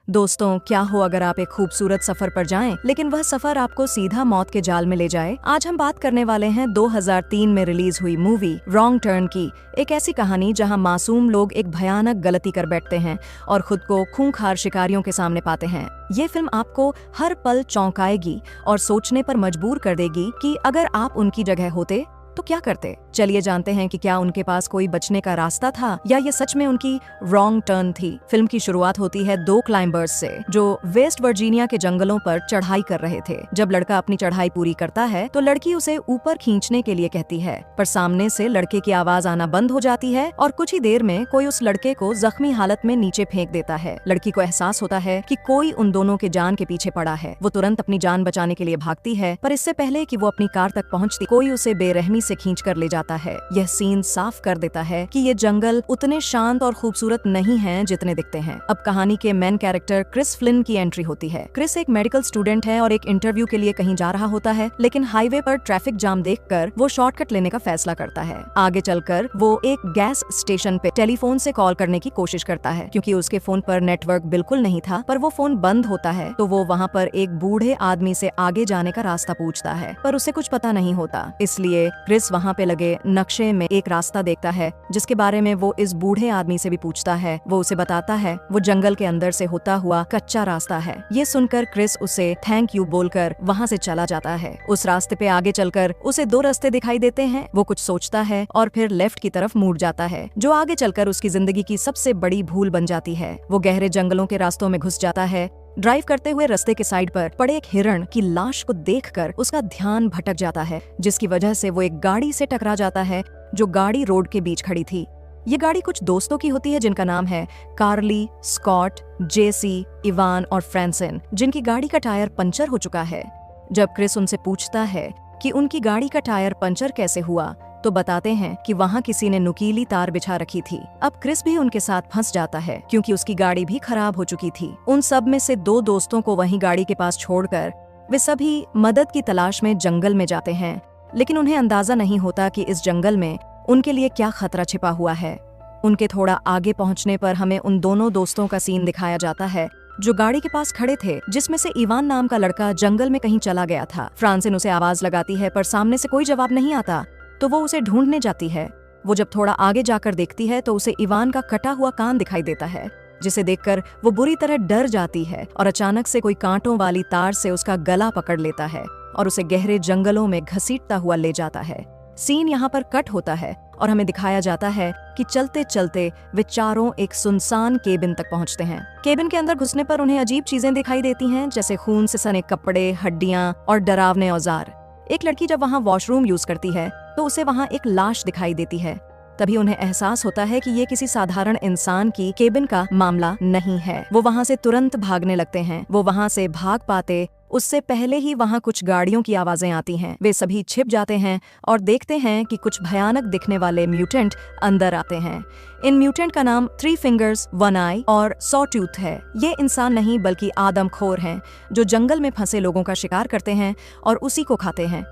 दोस्तों, क्या हो अगर आप एक खूबसूरत सफर पर जाएं, लेकिन वह सफर आपको सीधा मौत के जाल में ले जाए। आज हम बात करने वाले हैं 2003 में रिलीज हुई मूवी रॉन्ग टर्न की। एक ऐसी कहानी जहां मासूम लोग एक भयानक गलती कर बैठते हैं और खुद को खूंखार शिकारियों के सामने पाते हैं। ये फिल्म आपको हर पल चौंकाएगी और सोचने पर मजबूर कर देगी कि अगर आप उनकी जगह होते तो क्या करते। चलिए जानते हैं कि क्या उनके पास कोई बचने का रास्ता था या ये सच में उनकी रॉन्ग टर्न थी। फिल्म की शुरुआत होती है दो क्लाइंबर्स से जो वेस्ट वर्जीनिया के जंगलों पर चढ़ाई कर रहे थे। जब लड़का अपनी चढ़ाई पूरी करता है तो लड़की उसे ऊपर खींचने के लिए कहती है, पर सामने से लड़के की आवाज आना बंद हो जाती है और कुछ ही देर में कोई उस लड़के को जख्मी हालत में नीचे फेंक देता है। लड़की को एहसास होता है कि कोई उन दोनों के जान के पीछे पड़ा है। वो तुरंत अपनी जान बचाने के लिए भागती है, पर इससे पहले कि वो अपनी कार तक पहुंचती, कोई उसे बेरहमी से खींच कर ले जाता है। यह सीन साफ कर देता है कि ये जंगल उतने शांत और खूबसूरत नहीं हैं जितने दिखते हैं। अब कहानी के मेन कैरेक्टर क्रिस फ्लिन की एंट्री होती है। क्रिस एक मेडिकल स्टूडेंट है और एक इंटरव्यू के लिए कहीं जा रहा होता है, लेकिन हाईवे पर ट्रैफिक जाम देखकर वो शॉर्टकट लेने का फैसला करता है। आगे चलकर वो एक गैस स्टेशन पे टेलीफोन से कॉल करने की कोशिश करता है, क्योंकि उसके फोन पर नेटवर्क बिल्कुल नहीं था। पर वो फोन बंद होता है तो वो वहाँ पर एक बूढ़े आदमी से आगे जाने का रास्ता पूछता है, पर उसे कुछ पता नहीं होता। इसलिए क्रिस वहाँ पे लगे नक्शे में एक रास्ता देखता है जिसके बारे में वो इस बूढ़े आदमी से भी पूछता है। वो उसे बताता है वो जंगल के अंदर से होता हुआ कच्चा रास्ता है। ये सुनकर क्रिस उसे थैंक यू बोलकर वहाँ से चला जाता है। उस रास्ते पे आगे चलकर उसे दो रास्ते दिखाई देते हैं। वो कुछ सोचता है और फिर लेफ्ट की तरफ मुड़ जाता है, जो आगे चलकर उसकी जिंदगी की सबसे बड़ी भूल बन जाती है। वो गहरे जंगलों के रास्तों में घुस जाता है। ड्राइव करते हुए रास्ते के साइड पर पड़े एक हिरण की लाश को देखकर उसका ध्यान भटक जाता है, जिसकी वजह से वो एक गाड़ी से टकरा जाता है जो गाड़ी रोड के बीच खड़ी थी। ये गाड़ी कुछ दोस्तों की होती है जिनका नाम है कार्ली, स्कॉट, जेसी, इवान और फ्रांसिन, जिनकी गाड़ी का टायर पंचर हो चुका है। जब क्रिस उनसे पूछता है कि उनकी गाड़ी का टायर पंचर कैसे हुआ, तो बताते हैं कि वहाँ किसी ने नुकीली तार बिछा रखी थी। अब क्रिस भी उनके साथ फंस जाता है क्योंकि उसकी गाड़ी भी खराब हो चुकी थी। उन सब में से दो दोस्तों को वहीं गाड़ी के पास छोड़कर वे सभी मदद की तलाश में जंगल में जाते हैं, लेकिन उन्हें अंदाजा नहीं होता कि इस जंगल में उनके लिए क्या खतरा छिपा हुआ है। उनके थोड़ा आगे पहुंचने पर हमें उन दोनों दोस्तों का सीन दिखाया जाता है जो गाड़ी के पास खड़े थे, जिसमें से इवान नाम का लड़का जंगल में कहीं चला गया था। फ्रांसिन उसे आवाज लगाती है, पर सामने से कोई जवाब नहीं आता, तो वो उसे ढूंढने जाती है। वो जब थोड़ा आगे जाकर देखती है तो उसे इवान का कटा हुआ कान दिखाई देता है, जिसे देखकर वो बुरी तरह डर जाती है और अचानक से कोई कांटों वाली तार से उसका गला पकड़ लेता है और उसे गहरे जंगलों में घसीटता हुआ ले जाता है। सीन यहाँ पर कट होता है और हमें दिखाया जाता है कि चलते चलते वे चारों एक सुनसान केबिन तक पहुँचते हैं। केबिन के अंदर घुसने पर उन्हें अजीब चीजें दिखाई देती हैं, जैसे खून से सने कपड़े, हड्डियां और डरावने औजार। एक लड़की जब वहाँ वॉशरूम यूज करती है तो उसे वहाँ एक लाश दिखाई देती है। तभी उन्हें एहसास होता है कि ये किसी साधारण इंसान की केबिन का मामला नहीं है। वो वहाँ से तुरंत भागने लगते हैं। वो वहाँ से भाग पाते उससे पहले ही वहाँ कुछ गाड़ियों की आवाजें आती हैं। वे सभी छिप जाते हैं और देखते हैं कि कुछ भयानक दिखने वाले म्यूटेंट अंदर आते हैं। इन म्यूटेंट का नाम 3 फिंगर्स 1 आई और सॉटूथ है। ये इंसान नहीं बल्कि आदमखोर हैं जो जंगल में फंसे लोगों का शिकार करते हैं और उसी को खाते हैं।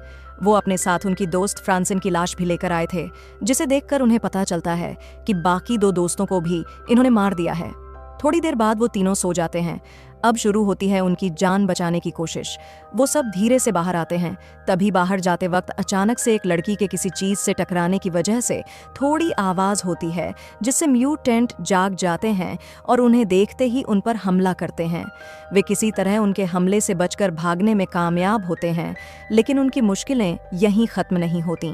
वो अपने साथ उनकी दोस्त फ्रांसिन की लाश भी लेकर आए थे, जिसे देखकर उन्हें पता चलता है कि बाकी दो दोस्तों को भी इन्होंने मार दिया है। थोड़ी देर बाद वो तीनों सो जाते हैं। अब शुरू होती है उनकी जान बचाने की कोशिश। वो सब धीरे से बाहर आते हैं। तभी बाहर जाते वक्त अचानक से एक लड़की के किसी चीज से टकराने की वजह से थोड़ी आवाज होती है, जिससे म्यूटेंट जाग जाते हैं और उन्हें देखते ही उन पर हमला करते हैं। वे किसी तरह उनके हमले से बचकर भागने में कामयाब होते हैं, लेकिन उनकी मुश्किलें यहीं खत्म नहीं होती।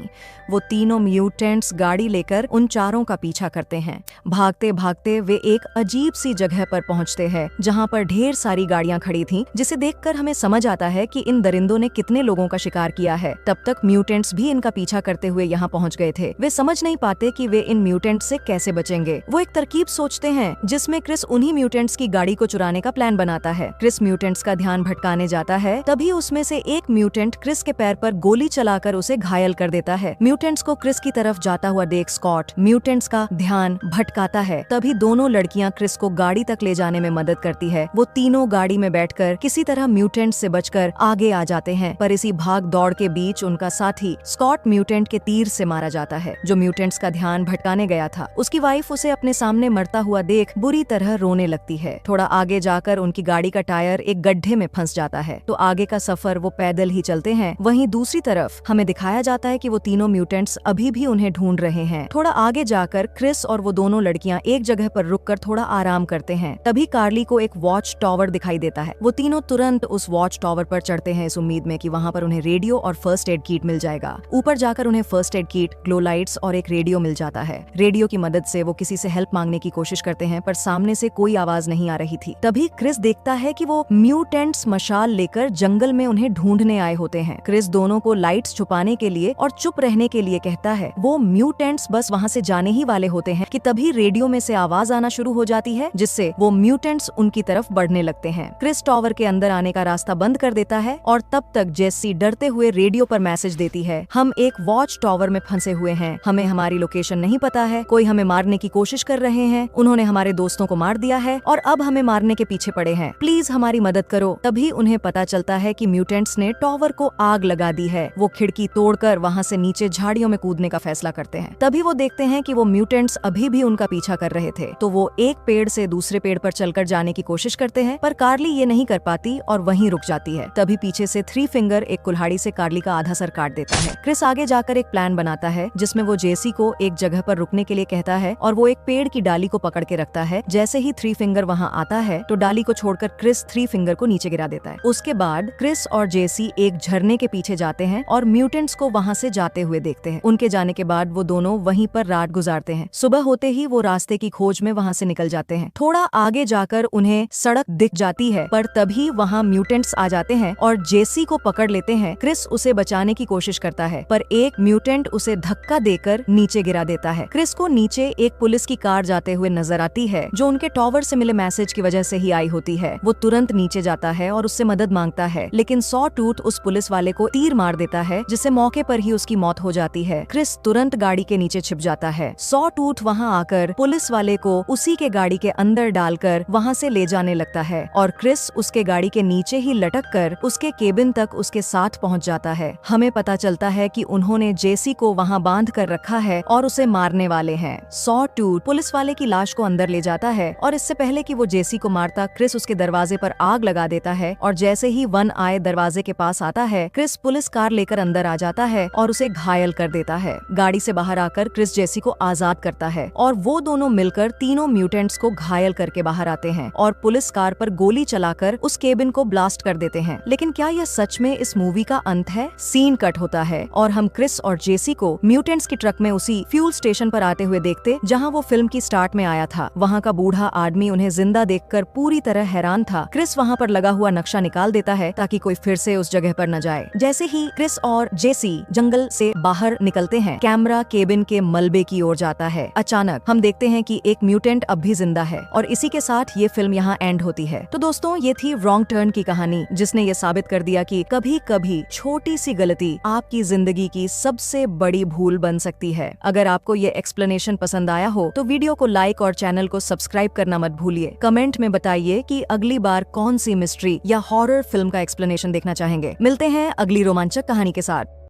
वो तीनों म्यूटेंट्स गाड़ी लेकर उन चारों का पीछा करते हैं। भागते भागते वे एक अजीब सी जगह पर पहुंचते हैं जहां पर ढेर सारी गाड़ियां खड़ी थीं, जिसे देखकर हमें समझ आता है कि इन दरिंदों ने कितने लोगों का शिकार किया है। तब तक म्यूटेंट्स भी इनका पीछा करते हुए यहाँ पहुँच गए थे। वे समझ नहीं पाते कि वे इन म्यूटेंट्स से कैसे बचेंगे। वो एक तरकीब सोचते हैं जिसमें क्रिस उन्हीं म्यूटेंट्स की गाड़ी को चुराने का प्लान बनाता है। क्रिस म्यूटेंट्स का ध्यान भटकाने जाता है, तभी उसमें से एक म्यूटेंट क्रिस के पैर पर गोली चलाकर उसे घायल कर देता है। म्यूटेंट्स को क्रिस की तरफ जाता हुआ देख स्कॉट म्यूटेंट्स का ध्यान भटकाता है। तभी दोनों लड़कियां क्रिस को गाड़ी तक ले जाने में मदद करती है। वो तीनों गाड़ी में बैठकर किसी तरह म्यूटेंट से बचकर आगे आ जाते हैं। पर इसी भाग दौड़ के बीच उनका साथी स्कॉट म्यूटेंट के तीर से मारा जाता है, जो म्यूटेंट्स का ध्यान भटकाने गया था। उसकी वाइफ उसे अपने सामने मरता हुआ देख बुरी तरह रोने लगती है। थोड़ा आगे जाकर उनकी गाड़ी का टायर एक गड्ढे में फंस जाता है, तो आगे का सफर वो पैदल ही चलते हैं। वहीं दूसरी तरफ हमें दिखाया जाता है कि वो तीनों म्यूटेंट्स अभी भी उन्हें ढूंढ रहे हैं। थोड़ा आगे जाकर क्रिस और वो दोनों लड़कियां एक जगह पर रुककर थोड़ा आराम करते हैं। तभी कार्ली को एक वॉच टावर दिखाई देता है। वो तीनों तुरंत उस वॉच टावर पर चढ़ते हैं, इस उम्मीद में कि वहां पर उन्हें रेडियो और फर्स्ट एड किट मिल जाएगा। ऊपर जाकर उन्हें first aid kit, glow lights और एक रेडियो मिल जाता है। रेडियो की मदद से वो किसी से हेल्प मांगने की कोशिश करते हैं, पर सामने से कोई आवाज नहीं आ रही थी। तभी क्रिस देखता है कि वो म्यूटेंट्स मशाल लेकर जंगल में उन्हें ढूंढने आए होते हैं। क्रिस दोनों को लाइट्स छुपाने के लिए और चुप रहने के लिए कहता है। वो म्यूटेंट्स बस वहाँ से जाने ही वाले होते हैं कि तभी रेडियो में से आवाज आना शुरू हो जाती है, जिससे वो म्यूटेंट्स उनकी तरफ बढ़ने लगते हैं। क्रिस टावर के अंदर आने का रास्ता बंद कर देता है और तब तक जेसी डरते हुए रेडियो पर मैसेज देती है, हम एक वॉच टावर में फंसे हुए हैं, हमें हमारी लोकेशन नहीं पता है, कोई हमें मारने की कोशिश कर रहे हैं, उन्होंने हमारे दोस्तों को मार दिया है और अब हमें मारने के पीछे पड़े हैं, प्लीज हमारी मदद करो। तभी उन्हें पता चलता है कि म्यूटेंट्स ने टावर को आग लगा दी है। वो खिड़की तोड़कर वहाँ से नीचे झाड़ियों में कूदने का फैसला करते हैं। तभी वो देखते हैं कि वो म्यूटेंट्स अभी भी उनका पीछा कर रहे थे, तो वो एक पेड़ से दूसरे पेड़ पर चलकर जाने की कोशिश करते हैं, पर कार्ली ये नहीं कर पाती और वहीं रुक जाती है। तभी पीछे से थ्री फिंगर एक कुल्हाड़ी से कार्ली का आधा सर काट देता है। क्रिस आगे जाकर एक प्लान बनाता है, जिसमें वो जेसी को एक जगह पर रुकने के लिए कहता है और वो एक पेड़ की डाली को पकड़ के रखता है। जैसे ही थ्री फिंगर वहाँ आता है तो डाली को छोड़कर क्रिस थ्री फिंगर को नीचे गिरा देता है। उसके बाद क्रिस और जेसी एक झरने के पीछे जाते हैं और म्यूटेंट्स को वहाँ से जाते हुए देखते हैं। उनके जाने के बाद वो दोनों वहीं पर रात गुजारते हैं। सुबह होते ही वो रास्ते की खोज में वहाँ से निकल जाते हैं। थोड़ा आगे जाकर उन्हें सड़क दिख जाती है, पर तभी वहाँ म्यूटेंट्स आ जाते हैं और जेसी को पकड़ लेते हैं। क्रिस उसे बचाने की कोशिश करता है, पर एक म्यूटेंट उसे धक्का देकर नीचे गिरा देता है। क्रिस को नीचे एक पुलिस की कार जाते हुए नजर आती है, जो उनके टावर से मिले मैसेज की वजह से ही आई होती है। वो तुरंत नीचे जाता है और उससे मदद मांगता है, लेकिन सॉ टूथ उस पुलिस वाले को तीर मार देता है, जिससे मौके पर ही उसकी मौत हो जाती है। क्रिस तुरंत गाड़ी के नीचे छिप जाता है। सॉ टूथ वहाँ आकर पुलिस वाले को उसी के गाड़ी के अंदर डालकर वहाँ से ले जाने लगता है और क्रिस उसके गाड़ी के नीचे ही लटक कर उसके केबिन तक उसके साथ पहुँच जाता है। हमें पता चलता है कि उन्होंने जेसी को वहाँ बांध कर रखा है और उसे मारने वाले हैं। सॉ टूथ पुलिस वाले की लाश को अंदर ले जाता है और इससे पहले कि वो जेसी को मारता, क्रिस उसके दरवाजे पर आग लगा देता है और जैसे ही वन आए दरवाजे के पास आता है, क्रिस पुलिस कार लेकर अंदर आ जाता है और उसे घायल कर देता है। गाड़ी से बाहर आकर क्रिस जेसी को आजाद करता है और वो दोनों मिलकर तीनों म्यूटेंट्स को घायल करके बाहर आते हैं और पुलिस कार पर गोली चलाकर उस केबिन को ब्लास्ट कर देते हैं। लेकिन क्या यह सच में इस मूवी का अंत है? सीन कट होता है और हम क्रिस और जेसी को म्यूटेंट्स की ट्रक में उसी फ्यूल स्टेशन पर आते हुए देखते, जहाँ वो फिल्म की स्टार्ट में आया था। वहाँ का बूढ़ा आदमी उन्हें जिंदा देखकर पूरी तरह हैरान था। क्रिस वहाँ पर लगा हुआ नक्शा निकाल देता है ताकि कोई फिर से उस जगह पर न जाए। जैसे ही क्रिस और जेसी जंगल से बाहर निकलते हैं, कैमरा केबिन के मलबे की ओर जाता है। अचानक हम देखते हैं कि एक म्यूटेंट अब भी जिंदा है और इसी के साथ ये फिल्म यहाँ एंड होती है। तो दोस्तों, ये थी रॉन्ग टर्न की कहानी, जिसने ये साबित कर दिया कि कभी कभी छोटी सी गलती आपकी जिंदगी की सबसे बड़ी भूल बन सकती है। अगर आपको ये एक्सप्लेनेशन पसंद आया हो तो वीडियो को लाइक और चैनल को सब्सक्राइब करना मत भूलिए। कमेंट में बताइए कि अगली बार कौन सी मिस्ट्री या हॉरर फिल्म का एक्सप्लेनेशन देखना चाहेंगे। मिलते हैं अगली रोमांचक कहानी के साथ।